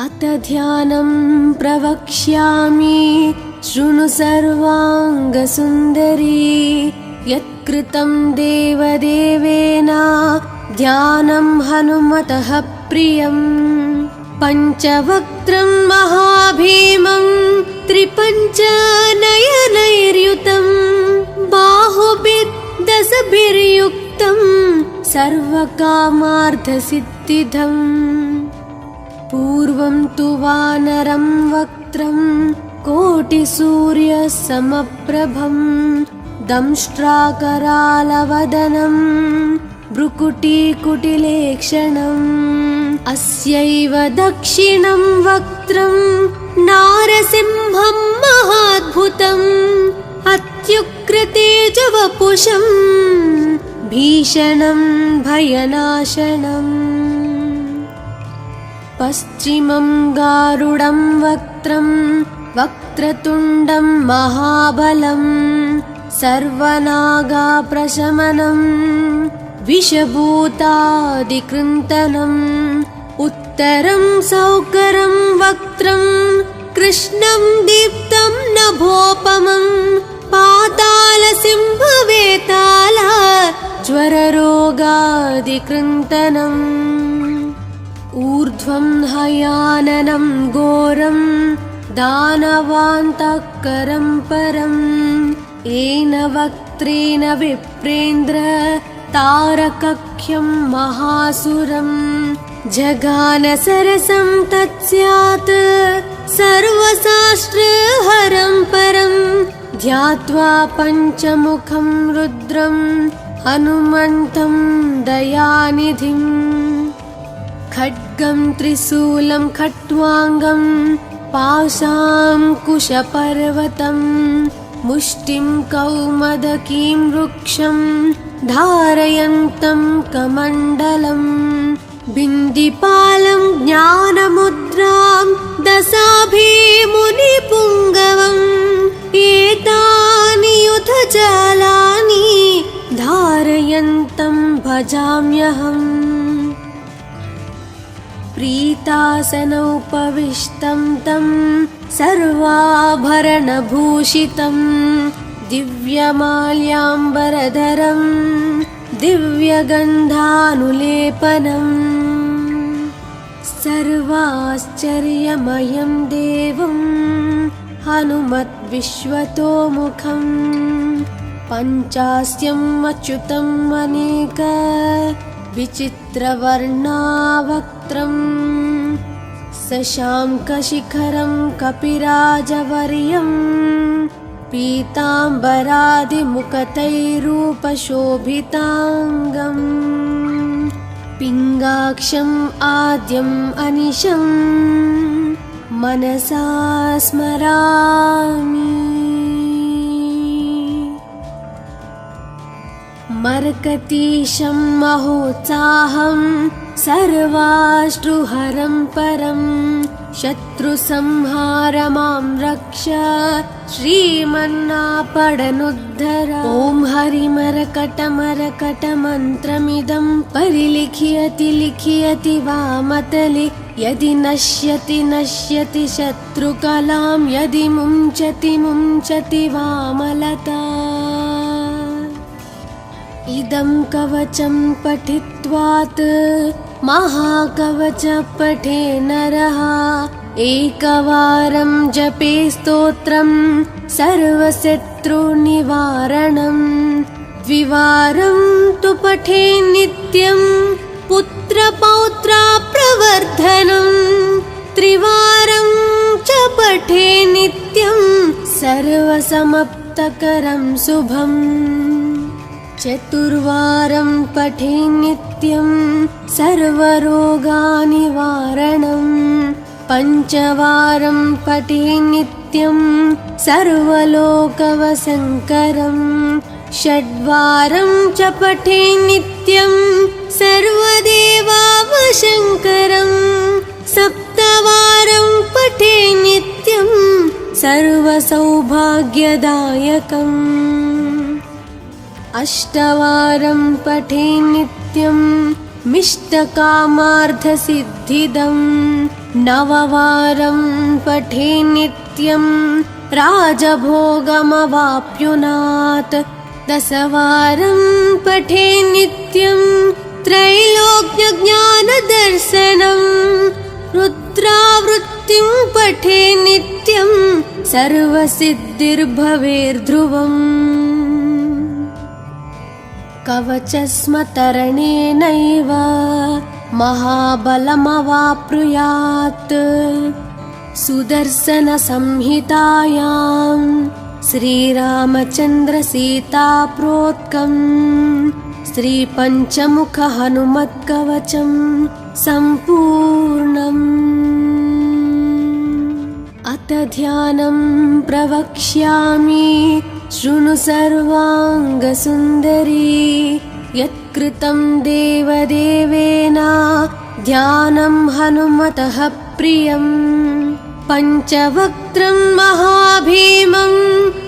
अथ ध्यानं प्रवक्ष्यामि शृणु सर्वाङ्गसुन्दरी। यत्कृतं देवदेवेन ध्यानं हनुमतः प्रियम्। पञ्चवक्त्रं महाभीमं त्रिपञ्चनयनैर्युतं बाहुभिर्दशभिर्युक्तं सर्वकामार्थसिद्धिदम्। पूर्वं तु वानरं वक्त्रं कोटिसूर्यसमप्रभं दंष्ट्राकरालवदनं भ्रुकुटीकुटिलेक्षणम्। अस्यैव दक्षिणं वक्त्रं नारसिंहं महाद्भुतम् अत्युग्रतेजवपुषं भीषणं भयनाशनम्। पश्चिमं गारुडं वक्त्रं वक्रतुण्डं महाबलं सर्वनागाप्रशमनं विषभूतादिकृन्तनम्। उत्तरं सौकरं वक्त्रं कृष्णं दीप्तं नभोपमं पातालसिंहवेताल ज्वररोगादिकृन्तनम्। ऊर्ध्वं हयाननं घोरं दानवान्तकरं परम् येन वक्त्रेण विप्रेन्द्र तारकख्यं महासुरम्। जगानसरसं तत्स्यात् सर्वशास्त्रहरं परं ध्यात्वा पञ्चमुखं रुद्रं हनुमन्तं दयानिधिम्। खड्गं त्रिशूलं खट्वाङ्गं पाशाङ्कुशपर्वतं मुष्टिं कौमदकीं वृक्षं धारयन्तं कमण्डलम्। बिन्दिपालं ज्ञानमुद्रां दशाभिमुनिपुङ्गवम् एतानि युधजालानि धारयन्तं भजाम्यहम्। प्रीतासनोपविष्टं तं सर्वाभरणभूषितं दिव्यमाल्याम्बरधरं दिव्यगन्धानुलेपनम्। सर्वाश्चर्यमयं देवं हनुमद्विश्वतोमुखं पञ्चास्यम् अच्युतम् अनेक विचित्रवर्णावक्त्रम्। शशाङ्कशिखरं कपिराजवर्यं पीताम्बरादिमुकुटैरूपशोभिताङ्गम्। पिङ्गाक्षम् आद्यम् अनिशं मनसा स्मरामि। मर्कतीशं महोत्साहं सर्वाश्रुहरं परं शत्रुसंहारमां रक्ष श्रीमन्नापडनुद्धर। ॐ हरिमरकटमरकटमन्त्रमिदं परिलिख्यति लिख्यति वामतले। यदि नश्यति नश्यति शत्रुकलां यदि मुञ्चति मुञ्चति वामलता। इदं कवचं पठित्वात् महाकवच पठे नरः एकवारं जपे स्तोत्रं सर्वशत्रुनिवारणम्। द्विवारं तु पठे नित्यं पुत्रपौत्राप्रवर्धनम्। त्रिवारं च पठे नित्यं सर्वसमाप्तकरं शुभम्। चतुर्वारं पठे नित्यं सर्वरोगनिवारणम्। पञ्चवारं पठे नित्यं सर्वलोकवशङ्करम्। षड्वारं च पठे नित्यं सर्वदेवावशङ्करम्। सप्तवारं पठे नित्यं सर्वसौभाग्यदायकम्। अष्टवारं पठे नित्यं मिष्टकामार्थसिद्धिदं नववारं पठे नित्यं राजभोगमवाप्नुयात् दशवारं पठे नित्यं त्रैलोक्यज्ञानदर्शनं रुद्रावृत्तिं पठे नित्यं सर्वसिद्धिर्भवेर्ध्रुवम् कवचस्मतरणेनैव महाबलमवाप्नुयात् सुदर्शनसंहितायां श्रीरामचन्द्रसीताप्रोक्तं श्रीपञ्चमुखहनुमत्कवचं सम्पूर्णम् अथ ध्यानं प्रवक्ष्यामि शृणु सर्वाङ्गसुन्दरी यत्कृतं देवदेवेन ध्यानं हनुमतः प्रियं पञ्चवक्त्रं महाभीमं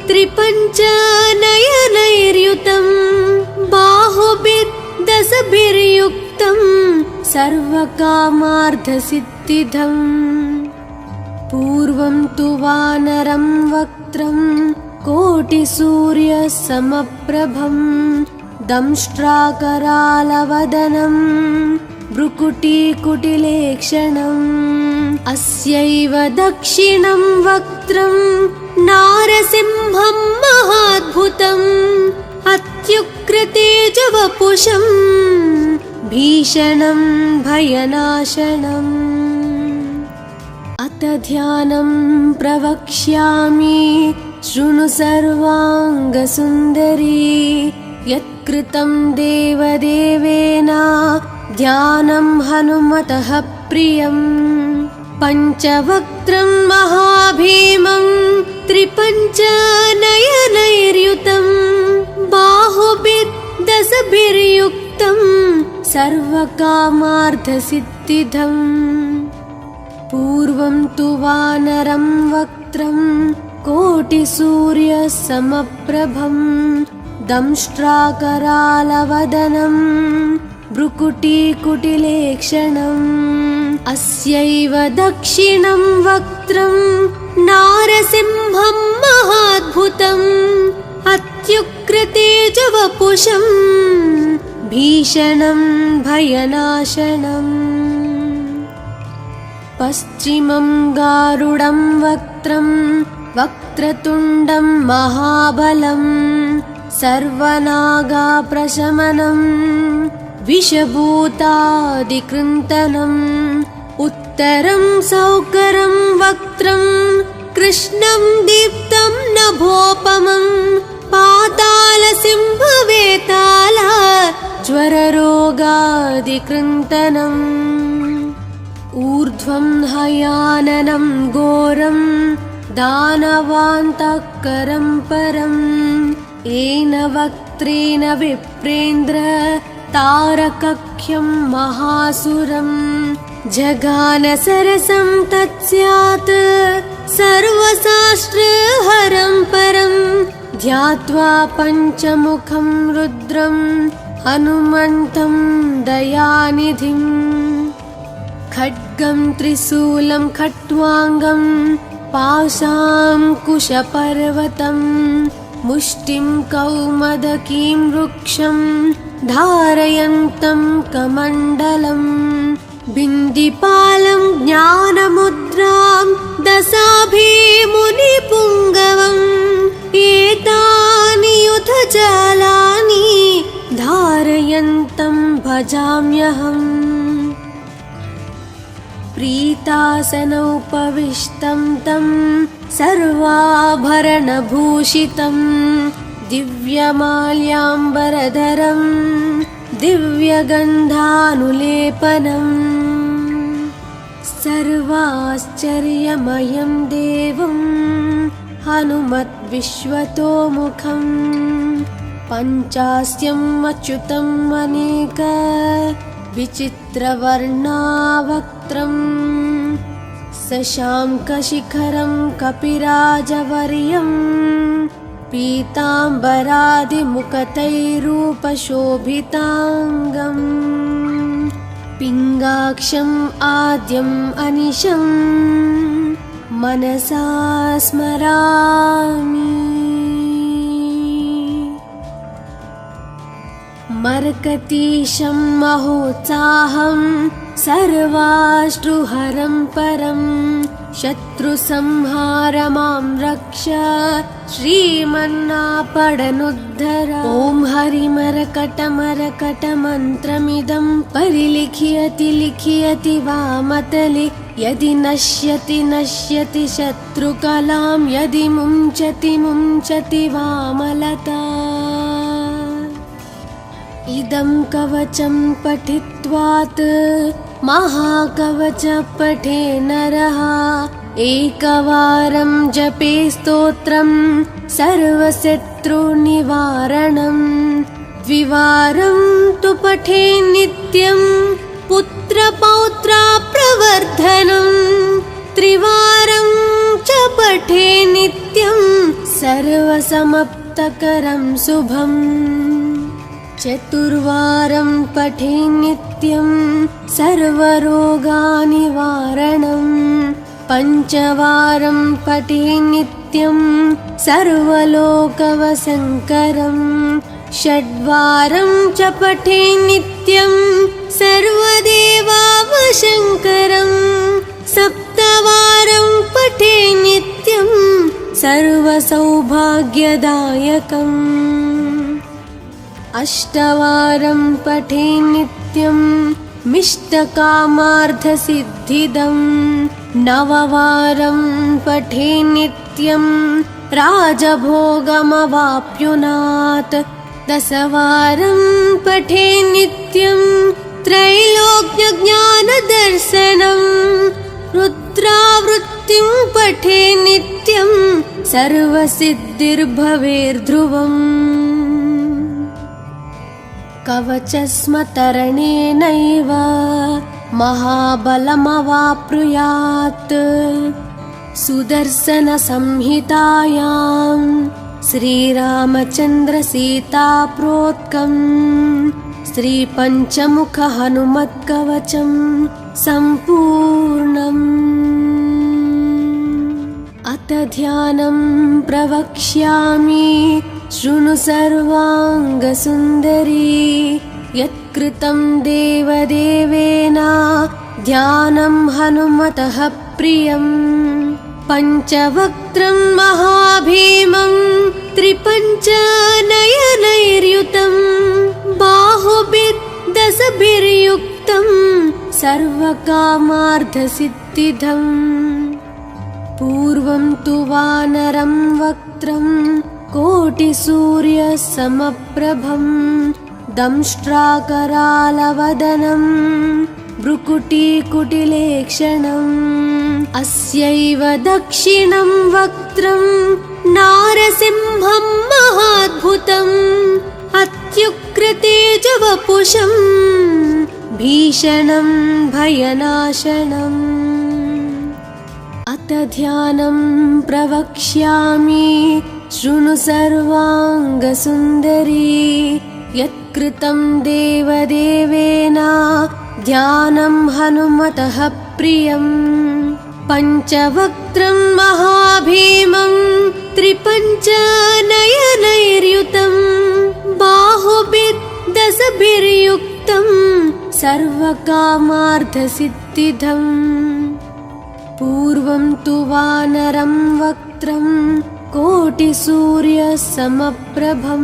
त्रिपञ्चनयनैर्युतं बाहुभिर्दशभिर्युक्तं सर्वकामार्थसिद्धिदम् पूर्वं तु वानरं वक्त्रं कोटिसूर्यसमप्रभं दंष्ट्राकरालवदनं भ्रुकुटीकुटिलेक्षणम् अस्यैव दक्षिणं वक्त्रं नारसिंहं महाद्भुतम् अत्युग्रतेजवपुषं भीषणं भयनाशनम् अथ ध्यानं प्रवक्ष्यामि शृणु सर्वाङ्गसुन्दरी यत्कृतं देवदेवेन ध्यानं हनुमतः प्रियं पञ्चवक्त्रं महाभीमं त्रिपञ्चनयनैर्युतं बाहुभिर्दशभिर्युक्तं सर्वकामार्थसिद्धिदम् पूर्वं तु वानरं वक्त्रं कोटिसूर्यसमप्रभं दंष्ट्राकरालवदनं भ्रुकुटीकुटिलेक्षणम् अस्यैव दक्षिणं वक्त्रं नारसिंहं महाद्भुतम् अत्युग्रतेजवपुषं भीषणं भयनाशनम् पश्चिमं गारुडं वक्त्रं वक्रतुण्डं महाबलं सर्वनागाप्रशमनं विषभूतादिकृन्तनम् उत्तरं सौकरं वक्त्रं कृष्णं दीप्तं नभोपमं पातालसिंहवेताल ज्वररोगादिकृन्तनम् ऊर्ध्वं हयाननं घोरं दानवान्तकरं परम् येन वक्त्रेण विप्रेन्द्र तारकख्यं महासुरं जगानसरसं तत्स्यात् सर्वशास्त्रहरं परं ध्यात्वा पञ्चमुखं रुद्रं हनुमन्तं दयानिधिम् खड्गं त्रिशूलं खट्वाङ्गं पाशाङ्कुशपर्वतं मुष्टिं कौमदकीं वृक्षं धारयन्तं कमण्डलं बिन्दिपालं ज्ञानमुद्रां दशाभिमुनिपुङ्गवम् एतानि युधजालानि धारयन्तं भजाम्यहम् प्रीतासनोपविष्टं तं सर्वाभरणभूषितं दिव्यमाल्याम्बरधरं दिव्यगन्धानुलेपनम् सर्वाश्चर्यमयं देवं हनुमद्विश्वतोमुखं पञ्चास्यम् अच्युतम् अनेक विचित्रवर्णावक्त्रं शशाङ्कशिखरं कपिराजवर्यं पीताम्बरादिमुकुटैरूपशोभिताङ्गम् पिङ्गाक्षम् आद्यम् अनिशं मनसा स्मरामि। मर्कतीशं महोत्साहं सर्वाश्रुहरं परं शत्रुसंहार मां रक्ष श्रीमन्नापडनुद्धर। ॐ हरिमरकटमरकटमन्त्रमिदं परिलिख्यति लिख्यति वामतले यदि नश्यति नश्यति शत्रुकलां यदि मुञ्चति मुञ्चति वामलता। इदं कवचं पठित्वात् महाकवच पठे नरः एकवारं जपे स्तोत्रं सर्वशत्रुनिवारणं। द्विवारं तु पठे नित्यं पुत्रपौत्राप्रवर्धनं। त्रिवारं च पठे नित्यं सर्वसमाप्तकरं शुभम्। चतुर्वारं पठे नित्यं सर्वरोगनिवारणं। पञ्चवारं पठे नित्यं सर्वलोकवशङ्करं। षड्वारं च पठे नित्यं सर्वदेवावशङ्करं। सप्तवारं पठे नित्यं सर्वसौभाग्यदायकम्। अष्टवारं पठे नित्यं मिष्टकामार्थसिद्धिदं। नववारं पठे नित्यं राजभोगमवाप्नुयात्। दशवारं पठे नित्यं त्रैलोक्यज्ञानदर्शनं। रुद्रावृत्तिं पठे नित्यं सर्वसिद्धिर्भवेर्ध्रुवम्। कवचस्मतरणेनैव महाबलमवाप्नुयात्। सुदर्शनसंहितायां श्रीरामचन्द्रसीताप्रोक्तं श्रीपञ्चमुखहनुमत्कवचं सम्पूर्णम्। अथ ध्यानं प्रवक्ष्यामि शृणु सर्वाङ्गसुन्दरी। यत्कृतं देवदेवेन ध्यानं हनुमतः प्रियं। पञ्चवक्त्रं महाभीमं त्रिपञ्चनयनैर्युतं। बाहुभिर्दशभिर्युक्तं सर्वकामार्थसिद्धिदम्। पूर्वं तु वानरं वक्त्रं कोटिसूर्यसमप्रभं। दंष्ट्राकरालवदनं भ्रुकुटीकुटिलेक्षणम्। अस्यैव दक्षिणं वक्त्रं नारसिंहं महाद्भुतम्। अत्युग्रतेजवपुषं भीषणं भयनाशनम्। अथ ध्यानं प्रवक्ष्यामि शृणु सर्वाङ्गसुन्दरी। यत्कृतं देवदेवेन ध्यानं हनुमतः प्रियं। पञ्चवक्त्रं महाभीमं त्रिपञ्चनयनैर्युतं। बाहुभिर्दशभिर्युक्तं सर्वकामार्थसिद्धिदम्। पूर्वं तु वानरं वक्त्रं कोटिसूर्यसमप्रभं।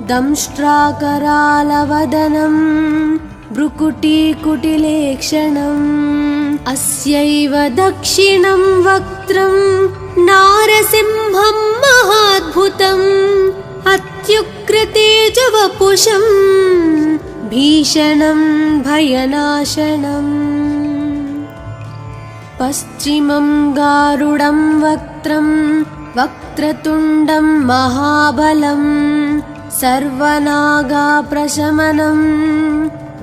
दंष्ट्राकरालवदनं भ्रुकुटीकुटिलेक्षणम्। अस्यैव दक्षिणं वक्त्रं नारसिंहं महाद्भुतम्। अत्युग्रतेजवपुषं भीषणं भयनाशनम्। पश्चिमं गारुडं वक्त्रं वक्रतुण्डं महाबलं। सर्वनागाप्रशमनं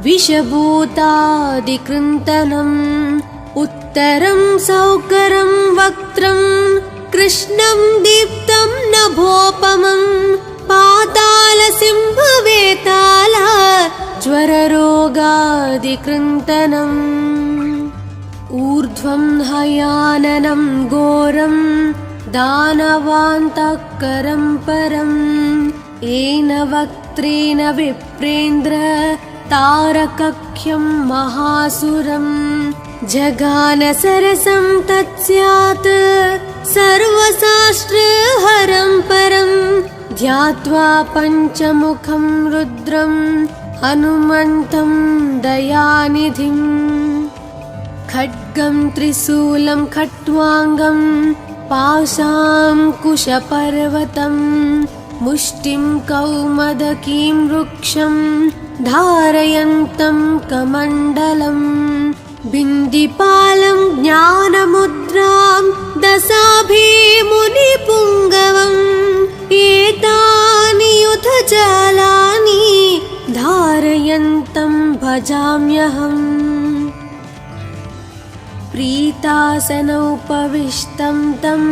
विषभूतादिकृन्तनम्। उत्तरं सौकरं वक्त्रं कृष्णं दीप्तं नभोपमं। पातालसिंहवेताल पररोगादिकृन्तनम् ऊर्ध्वं हयाननं घोरं दानवान्तःकरं परम् येन वक्त्रेण विप्रेन्द्र तारकख्यं महासुरम् जगान सरसं तत्स्यात् सर्वशास्त्रहरं परं ध्यात्वा पञ्चमुखं रुद्रं हनुमन्तं दयानिधिम् खड्गं त्रिशूलं खट्वाङ्गं पाशाङ्कुशपर्वतं मुष्टिं कौमदकीं वृक्षं धारयन्तं कमण्डलम् बिन्दिपालं ज्ञानमुद्रां दशाभिमुनिपुङ्गवम् एतानि युधजालानि धारयन्तं भजाम्यहम् प्रीतासनोपविष्टं तं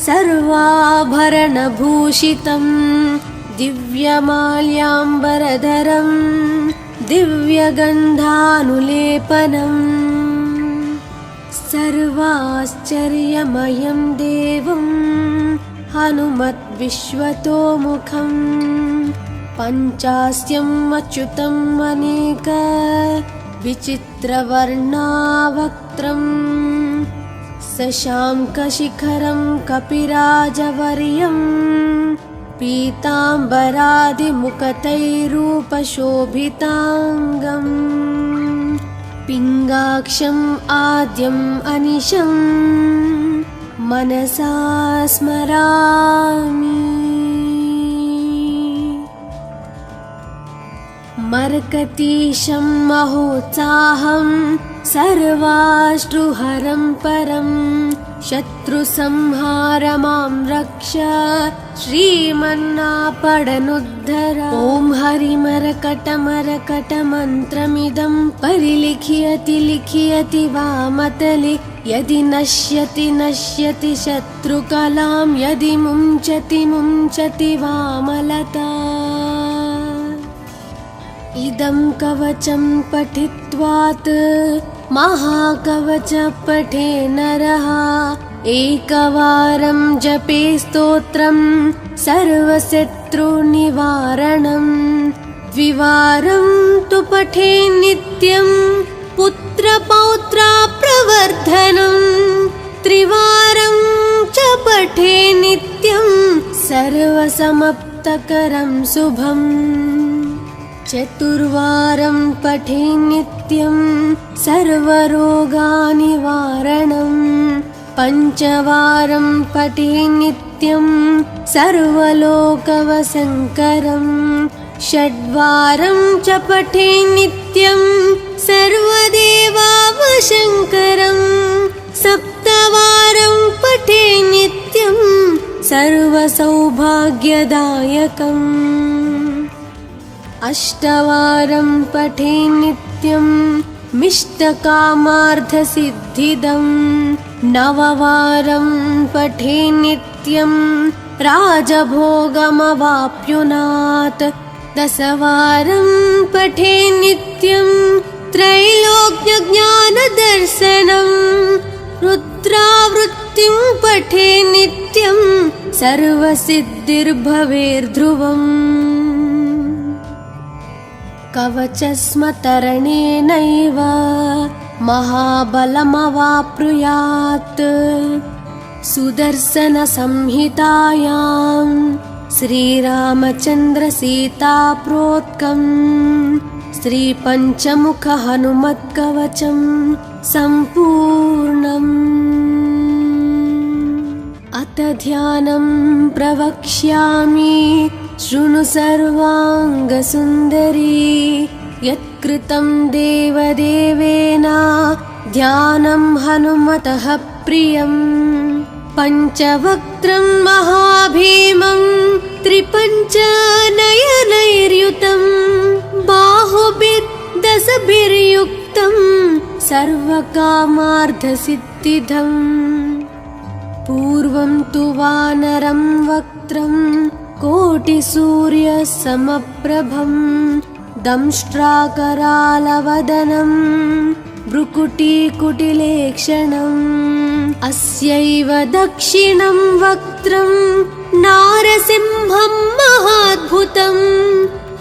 सर्वाभरणभूषितं दिव्यमाल्याम्बरधरं दिव्यगन्धानुलेपनम् सर्वाश्चर्यमयं देवं हनुमद्विश्वतोमुखं पञ्चास्यम् अच्युतम् अनेक विचित्रवर्णावक्त्रं शशाङ्कशिखरं कपिराजवर्यं पीताम्बरादिमुखतैरूपशोभिताङ्गम् पिङ्गाक्षम् आद्यम् अनिशं मनसा स्मरामि मर्कतीशं महोत्साहं सर्वाश्रुहरं परं शत्रुसंहार मां रक्ष श्रीमन्नापडनुद्धर ॐ हरिमरकटमरकटमन्त्रमिदं परिलिख्यति लिख्यति वामतले यदि नश्यति नश्यति शत्रुकलां यदि मुञ्चति मुञ्चति वामलता इदं कवचं पठित्वात् महाकवच पठे नरः एकवारं जपे स्तोत्रं सर्वशत्रुनिवारणम् द्विवारं तु पठे नित्यं पुत्रपौत्राप्रवर्धनम् त्रिवारं च पठे नित्यं सर्वसमाप्तकरं शुभम् चतुर्वारं पठे नित्यं सर्वरोगनिवारणम् पञ्चवारं पठे नित्यं सर्वलोकवशङ्करम् षड्वारं च पठे नित्यं सर्वदेवावशङ्करम् सप्तवारं पठे नित्यं सर्वसौभाग्यदायकम् अष्टवारं पठे नित्यं मिष्टकामार्थसिद्धिदम् नववारं पठे नित्यं राजभोगमवाप्नुयात् दशवारं पठे नित्यं त्रैलोक्यज्ञानदर्शनम् रुद्रावृत्तिं पठे नित्यं सर्वसिद्धिर्भवेर्ध्रुवम् कवचस्मतरणेनैव महाबलमवाप्नुयात् सुदर्शनसंहितायां श्रीरामचन्द्रसीताप्रोक्तं श्रीपञ्चमुखहनुमत्कवचं सम्पूर्णम् अथ ध्यानं प्रवक्ष्यामि शृणु सर्वाङ्गसुन्दरी यत्कृतं देवदेवेन ध्यानं हनुमतः प्रियम् पञ्चवक्त्रं महाभीमं त्रिपञ्चनयनैर्युतं बाहुभिर्दशभिर्युक्तं सर्वकामार्थसिद्धिदम् पूर्वं तु वानरं वक्त्रं कोटिसूर्यसमप्रभं दंष्ट्राकरालवदनं भ्रुकुटीकुटिलेक्षणम् अस्यैव दक्षिणं वक्त्रं नारसिंहं महाद्भुतम्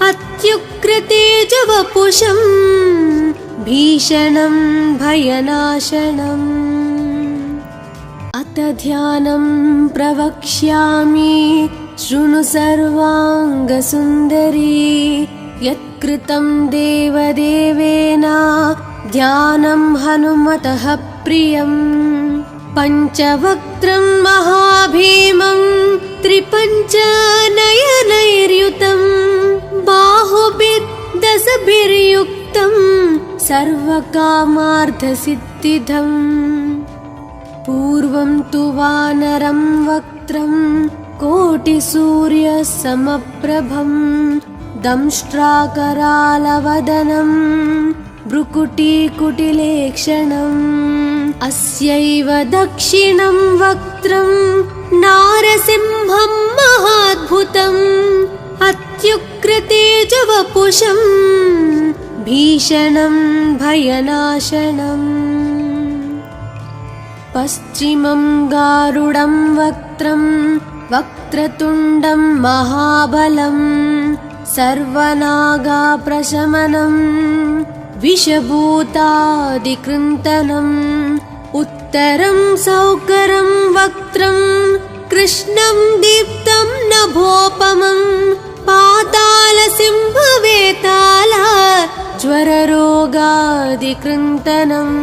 अत्युग्रतेजवपुषं भीषणं भयनाशनम् अत ध्यानं प्रवक्ष्यामि शृणु सर्वाङ्गसुन्दरी यत्कृतं देवदेवेन ध्यानं हनुमतः प्रियम् पञ्चवक्त्रं महाभीमं त्रिपञ्चनयनैर्युतं बाहुभिर्दशभिर्युक्तं सर्वकामार्थसिद्धिदम् पूर्वं तु वानरं वक्त्रं कोटिसूर्यसमप्रभं दंष्ट्राकरालवदनं भ्रुकुटीकुटिलेक्षणम् अस्यैव दक्षिणं वक्त्रं नारसिंहं महाद्भुतम् अत्युग्रतेजवपुषं भीषणं भयनाशनम् पश्चिमं गारुडं वक्त्रं वक्रतुण्डं महाबलं सर्वनागाप्रशमनं विषभूतादिकृन्तनम् उत्तरं सौकरं वक्त्रं कृष्णं दीप्तं नभोपमं पातालसिंहवेताल ज्वररोगादिकृन्तनम्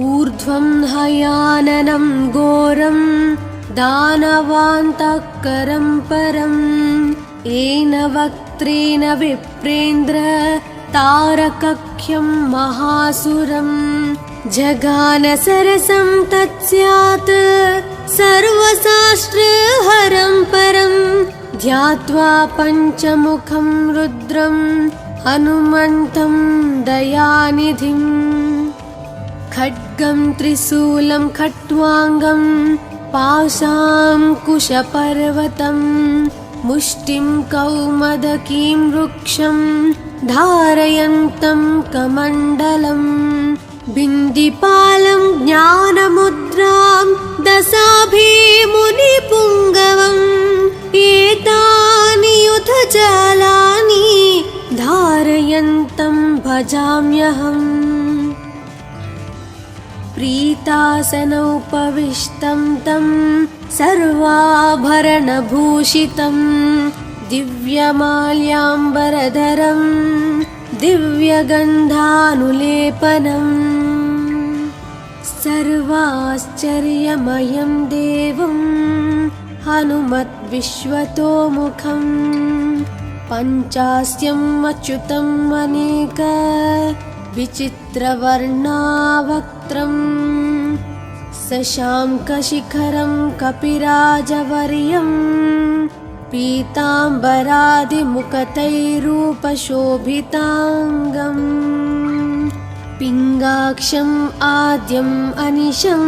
ऊर्ध्वं हयाननं घोरं दानवान्तकरं परं येन वक्त्रेण विप्रेन्द्र तारकख्यं महासुरं जगान सरसं तत्स्यात् सर्वशास्त्रहरं परं ध्यात्वा पञ्चमुखं रुद्रं हनुमन्तं दयानिधिम् खड्गं त्रिशूलं खट्वाङ्गं पाशाङ्कुशपर्वतं मुष्टिं कौमदकीं वृक्षं धारयन्तं कमण्डलं बिन्दिपालं ज्ञानमुद्रां दशाभिमुनिपुङ्गवम् एतानि युधजालानि धारयन्तं भजाम्यहम् प्रीतासनोपविष्टं तं सर्वाभरणभूषितं दिव्यमाल्याम्बरधरं दिव्यगन्धानुलेपनं सर्वाश्चर्यमयं देवं हनुमद्विश्वतोमुखं पञ्चास्यम् अच्युतम् अनेक विचित्रवर्णावक्त्रं शशाङ्कशिखरं कपिराजवर्यं पीताम्बरादिमुखतैरूपशोभिताङ्गम् पिङ्गाक्षम् आद्यम् अनिशं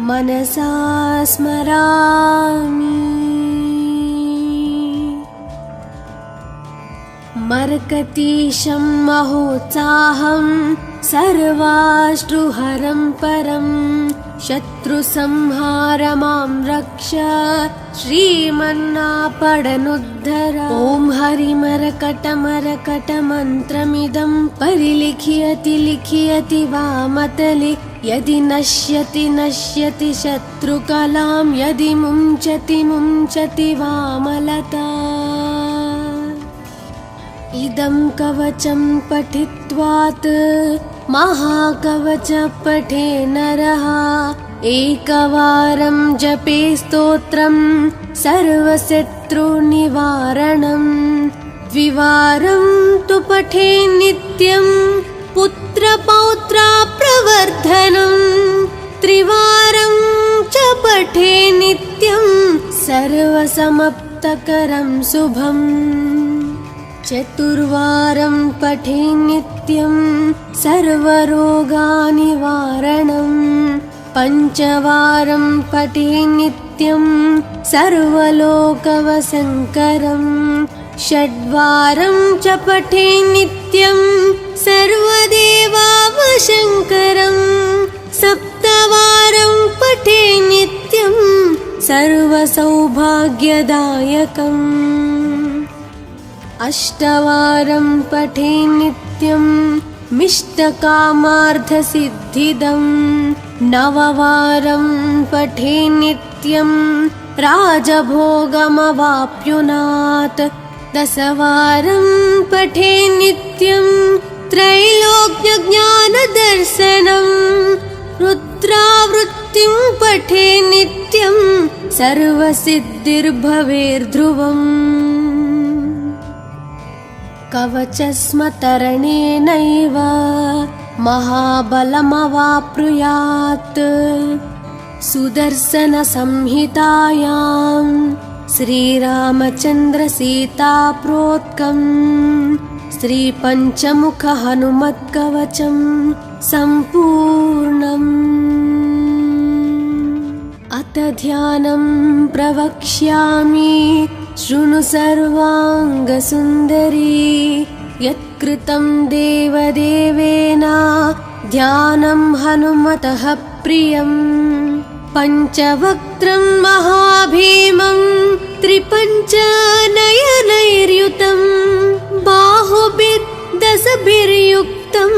मनसा स्मरामि मर्कतीशं महोत्साहं सर्वाश्रुहरं परं शत्रुसंहारमां रक्ष श्रीमन्नापडनुद्धर ॐ हरिमरकटमरकटमन्त्रमिदं परिलिख्यति लिख्यति वामतले यदि नश्यति नश्यति शत्रुकलां यदि मुञ्चति मुञ्चति वामलता इदं कवचं पठित्वात् महाकवच पठे नरः एकवारं जपे स्तोत्रं सर्वशत्रुनिवारणं द्विवारं तु पठे नित्यं पुत्रपौत्राप्रवर्धनं त्रिवारं च पठे नित्यं सर्वसमाप्तकरं शुभम् चतुर्वारं पठे नित्यं सर्वरोगनिवारणं पञ्चवारं पठे नित्यं सर्वलोकवशङ्करं षड्वारं च पठे नित्यं सर्वदेवावशङ्करं सप्तवारं पठे नित्यं सर्वसौभाग्यदायकम् अष्टवारं पठे नित्यं मिष्टकामार्थसिद्धिदं नववारं पठे नित्यं राजभोगमवाप्नुयात् दशवारं पठे नित्यं त्रैलोक्यज्ञानदर्शनं रुद्रावृत्तिं पठे नित्यं सर्वसिद्धिर्भवेर्ध्रुवम् कवचस्मतरणेनैव महाबलमवाप्नुयात् सुदर्शनसंहितायां श्रीरामचन्द्रसीताप्रोक्तं श्रीपञ्चमुखहनुमत्कवचं सम्पूर्णम् अथ ध्यानं प्रवक्ष्यामि शृणु सर्वाङ्गसुन्दरी यत्कृतं देवदेवेन ध्यानं हनुमतः प्रियम् पञ्चवक्त्रं महाभीमं त्रिपञ्चनयनैर्युतं बाहुभिर्दशभिर्युक्तं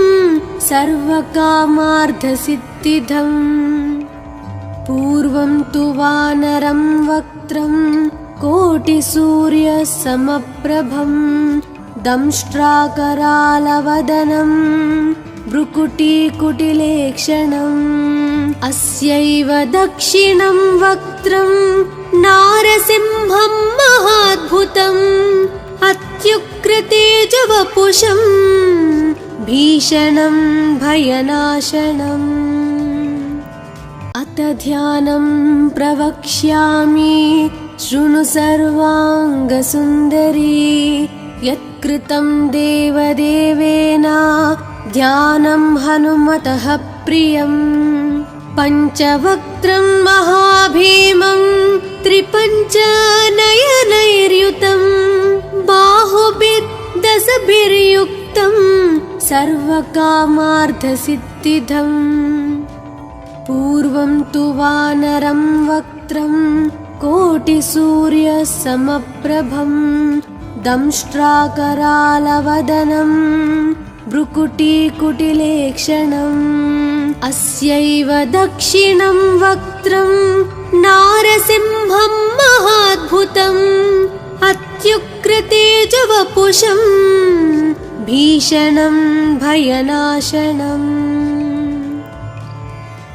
सर्वकामार्थसिद्धिदम् पूर्वं तु वानरं वक्त्रं कोटिसूर्यसमप्रभं दंष्ट्राकरालवदनं भ्रुकुटीकुटिलेक्षणम् अस्यैव दक्षिणं वक्त्रं नारसिंहं महाद्भुतम् अत्युग्रतेजवपुषं भीषणं भयनाशनम् अथ ध्यानं प्रवक्ष्यामि शृणु सर्वाङ्गसुन्दरी यत्कृतं देवदेवेन ध्यानं हनुमतः प्रियम् पञ्चवक्त्रं महाभीमं त्रिपञ्चनयनैर्युतं बाहुभिर्दशभिर्युक्तं सर्वकामार्थसिद्धिदम् पूर्वं तु वानरं वक्त्रं कोटिसूर्यसमप्रभं दंष्ट्राकरालवदनं भ्रुकुटीकुटिलेक्षणम् अस्यैव दक्षिणं वक्त्रं नारसिंहं महाद्भुतम् अत्युग्रतेजवपुषं भीषणं भयनाशनम्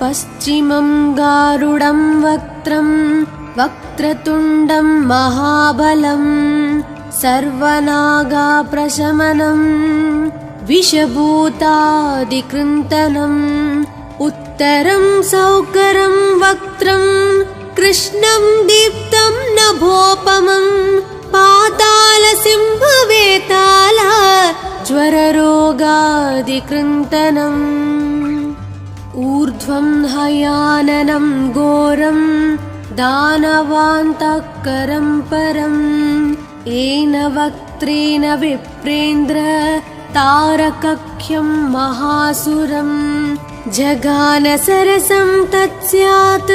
पश्चिमं गारुडं वक्त्रं वक्रतुण्डं महाबलं सर्वनागाप्रशमनं विषभूतादिकृन्तनम् उत्तरं सौकरं वक्त्रं कृष्णं दीप्तं नभोपमं पातालसिंहवेताल ज्वररोगादिकृन्तनम् ऊर्ध्वं हयाननं घोरं दानवान्तकरं परं येन वक्त्रेण विप्रेन्द्र तारकख्यं महासुरं जगानसरसं तत्स्यात्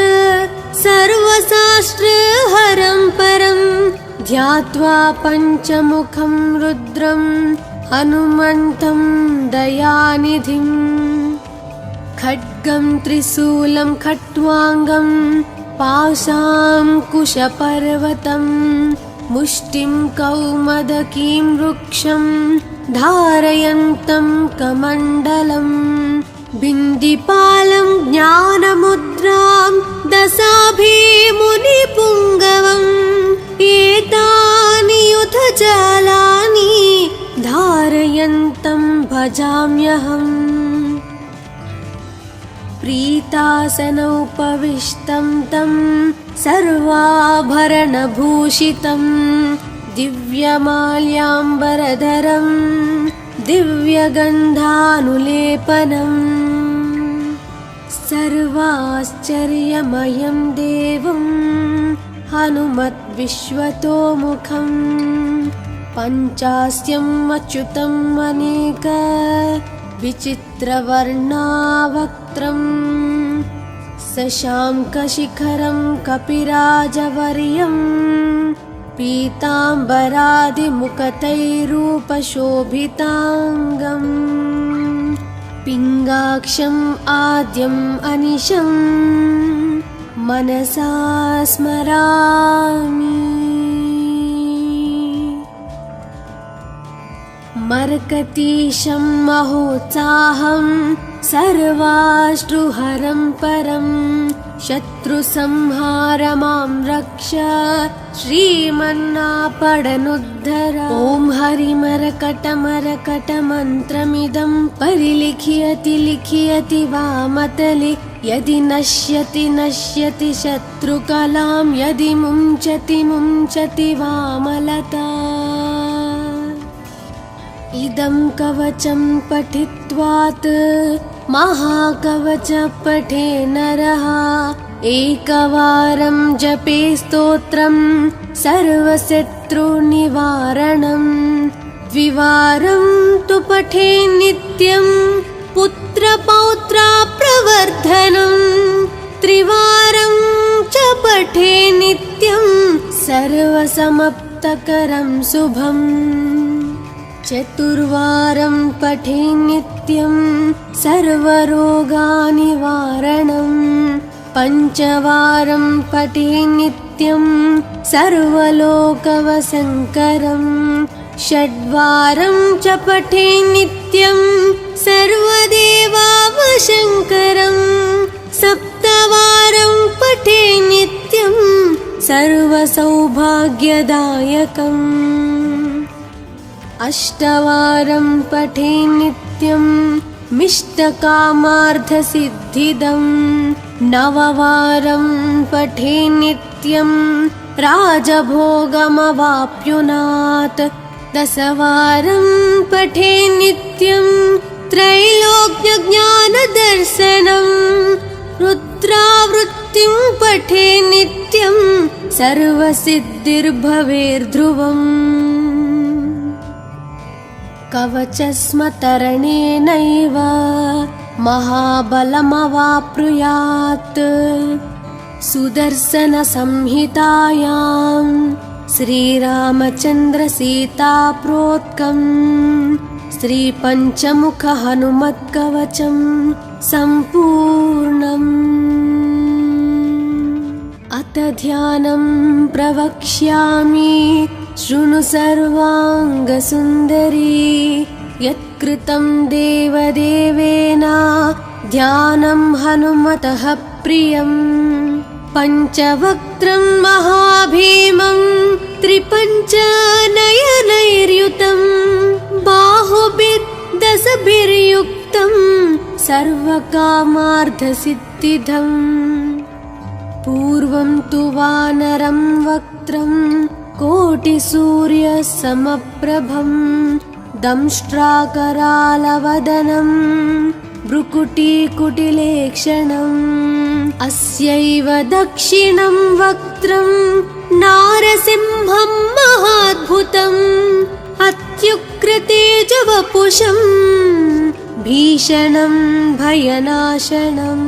सर्वशास्त्रहरं परं ध्यात्वा पञ्चमुखं रुद्रं हनुमन्तं दयानिधिम् खड्गं त्रिशूलं खट्वाङ्गं पाशाङ्कुशपर्वतं मुष्टिं कौमदकीं वृक्षं धारयन्तं कमण्डलं बिन्दिपालं ज्ञानमुद्रां दशाभिमुनिपुङ्गवम् एतानि युधजालानि धारयन्तं भजाम्यहम् प्रीतासनोपविष्टं तं सर्वाभरणभूषितं दिव्यमाल्याम्बरधरं दिव्यगन्धानुलेपनम् सर्वाश्चर्यमयं देवं हनुमद्विश्वतोमुखं पञ्चास्यम् अच्युतम् अनेक विचित्रवर्णावक्त्रम् शशाङ्कशिखरं कपिराजवर्यं पीताम्बरादिमुखतैरूपशोभिताङ्गम् पिङ्गाक्षम् आद्यम् अनिशम् मनसा स्मरामि। मर्कतीशं महोत्साहं सर्वाश्रुहरं परं शत्रुसंहार मां रक्ष श्रीमन्नापडनुद्धर। ॐ हरिमरकटमरकटमन्त्रमिदं परिलिख्यति लिख्यति वामतले यदि नश्यति नश्यति शत्रुकलां यदि मुञ्चति मुञ्चति वामलता। इदं कवचं पठित्वात् महाकवच पठे नरः एकवारं जपे स्तोत्रं सर्वशत्रुनिवारणं द्विवारं तु पठे नित्यं पुत्रपौत्राप्रवर्धनं त्रिवारं च पठे नित्यं सर्वसमाप्तकरं शुभम् चतुर्वारं पठे नित्यं सर्वरोगनिवारणं पञ्चवारं पठे नित्यं सर्वलोकवशङ्करं षड्वारं च पठे नित्यं सर्वदेवावशङ्करं सप्तवारं पठे नित्यं सर्वसौभाग्यदायकम् अष्टवारं पठे नित्यं मिष्टकामार्थसिद्धिदं नववारं पठे नित्यं राजभोगमवाप्नुयात् दशवारं पठे नित्यं त्रैलोक्यज्ञानदर्शनं रुद्रावृत्तिं पठे नित्यं सर्वसिद्धिर्भवेर्ध्रुवम् कवचस्मतरणेनैव महाबलमवाप्नुयात् सुदर्शनसंहितायां श्रीरामचन्द्रसीताप्रोक्तं श्रीपञ्चमुखहनुमत्कवचं सम्पूर्णम्। अथ ध्यानं प्रवक्ष्यामि शृणु सर्वाङ्गसुन्दरी यत्कृतं देवदेवेन ध्यानं हनुमतः प्रियम् पञ्चवक्त्रं महाभीमं त्रिपञ्चनयनैर्युतं बाहुभिर्दशभिर्युक्तं सर्वकामार्थसिद्धिदम् पूर्वं तु वानरं वक्त्रं कोटिसूर्यसमप्रभं दंष्ट्राकरालवदनं भ्रुकुटीकुटिलेक्षणम् अस्यैव दक्षिणं वक्त्रं नारसिंहं महाद्भुतम् अत्युग्रतेजवपुषं भीषणं भयनाशनम्